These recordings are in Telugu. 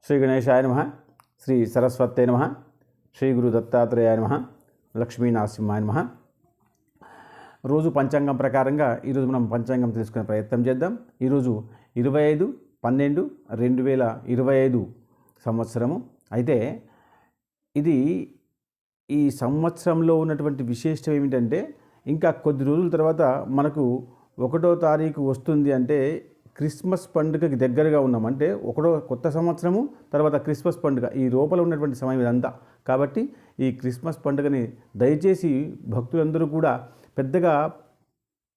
శ్రీ గణేశాయ నమః, శ్రీ సరస్వతే నమః, శ్రీ గురు దత్తాత్రేయాయ నమః, లక్ష్మీనరసింహాయ నమః. రోజు పంచాంగం ప్రకారంగా ఈరోజు మనం పంచాంగం తెలుసుకునే ప్రయత్నం చేద్దాం. ఈరోజు 25/12/2025 సంవత్సరము. అయితే ఇది ఈ సంవత్సరంలో ఉన్నటువంటి విశేషం ఏమిటంటే, ఇంకా కొద్ది రోజుల తర్వాత మనకు 1వ తారీఖు వస్తుంది. అంటే క్రిస్మస్ పండుగకి దగ్గరగా ఉన్నాం. అంటే కొత్త సంవత్సరము తర్వాత క్రిస్మస్ పండుగ, ఈ లోపల ఉన్నటువంటి సమయం ఇదంతా. కాబట్టి ఈ క్రిస్మస్ పండుగని దయచేసి భక్తులందరూ కూడా పెద్దగా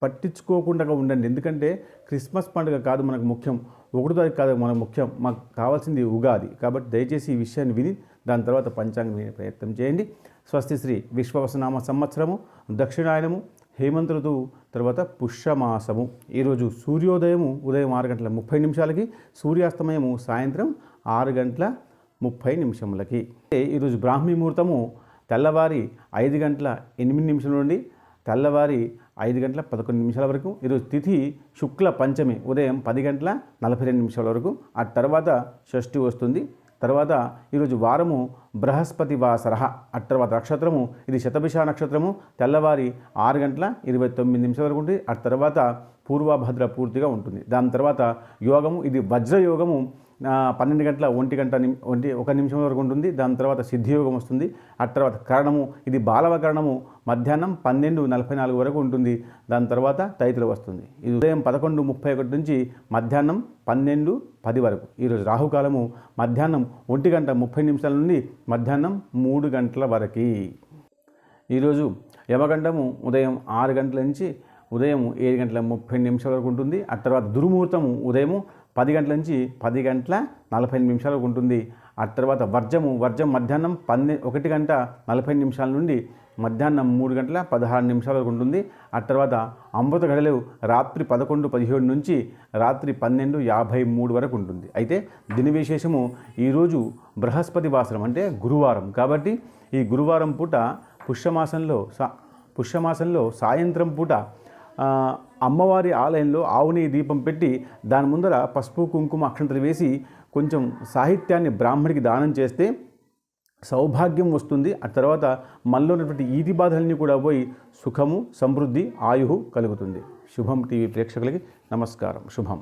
పట్టించుకోకుండా ఉండండి. ఎందుకంటే క్రిస్మస్ పండుగ కాదు మనకు ముఖ్యం, 1వ తారీఖు కాదు మనకు ముఖ్యం, మాకు కావాల్సింది ఉగాది. కాబట్టి దయచేసి ఈ విషయాన్ని విని దాని తర్వాత పంచాంగం వినే ప్రయత్నం చేయండి. స్వస్తి శ్రీ విశ్వవసనామ సంవత్సరము, దక్షిణాయనము, హేమంత ఋతువు, తర్వాత పుష్యమాసము. ఈరోజు సూర్యోదయము ఉదయం 6:30 సూర్యాస్తమయము సాయంత్రం 6:30. ఈరోజు బ్రాహ్మీ ముహూర్తము తెల్లవారి 5:08 నుండి తెల్లవారి 5:11 వరకు. ఈరోజు తిథి శుక్ల పంచమి ఉదయం 10:42 వరకు. ఆ తర్వాత షష్ఠి వస్తుంది. తర్వాత ఈరోజు వారము బృహస్పతి వాసర. ఆ తర్వాత నక్షత్రము ఇది శతభిష నక్షత్రము, తెల్లవారి 6:29 వరకు ఉంటుంది. ఆ తర్వాత పూర్వభద్ర పూర్తిగా ఉంటుంది. దాని తర్వాత యోగము ఇది వజ్రయోగము 12:01 వరకు ఉంటుంది. దాని తర్వాత సిద్ధియోగం వస్తుంది. ఆ తర్వాత కరణము ఇది బాలవకరణము మధ్యాహ్నం 12:44 వరకు ఉంటుంది. దాని తర్వాత తైతులు వస్తుంది. ఇది ఉదయం 11:31 నుంచి మధ్యాహ్నం 12:10 వరకు. ఈరోజు రాహుకాలము మధ్యాహ్నం 1:30 నుండి మధ్యాహ్నం 3 గంటల వరకు. ఈరోజు యమగండము ఉదయం 6 గంటల నుంచి ఉదయం 7:30 వరకు ఉంటుంది. ఆ తర్వాత దుర్ముహూర్తము ఉదయం 10 గంటల నుంచి 10:45 వరకు ఉంటుంది. ఆ తర్వాత వర్జం మధ్యాహ్నం 1:40 నుండి మధ్యాహ్నం 3:16 వరకు ఉంటుంది. ఆ తర్వాత అమృత గడియలు రాత్రి 11:17 నుంచి రాత్రి 12:53 వరకు ఉంటుంది. అయితే దిన విశేషము ఈరోజు బృహస్పతి వాసరం అంటే గురువారం. కాబట్టి ఈ గురువారం పూట పుష్యమాసంలో సాయంత్రం పూట అమ్మవారి ఆలయంలో ఆవుని దీపం పెట్టి దాని ముందర పసుపు కుంకుమ అక్షంతలు వేసి కొంచెం సాహిత్యాన్ని బ్రాహ్మడికి దానం చేస్తే సౌభాగ్యం వస్తుంది. ఆ తర్వాత మనలో ఉన్నటువంటి ఈతి బాధలన్నీ కూడా పోయి సుఖము, సమృద్ధి, ఆయువు కలుగుతుంది. శుభం టీవీ ప్రేక్షకులకి నమస్కారం. శుభం.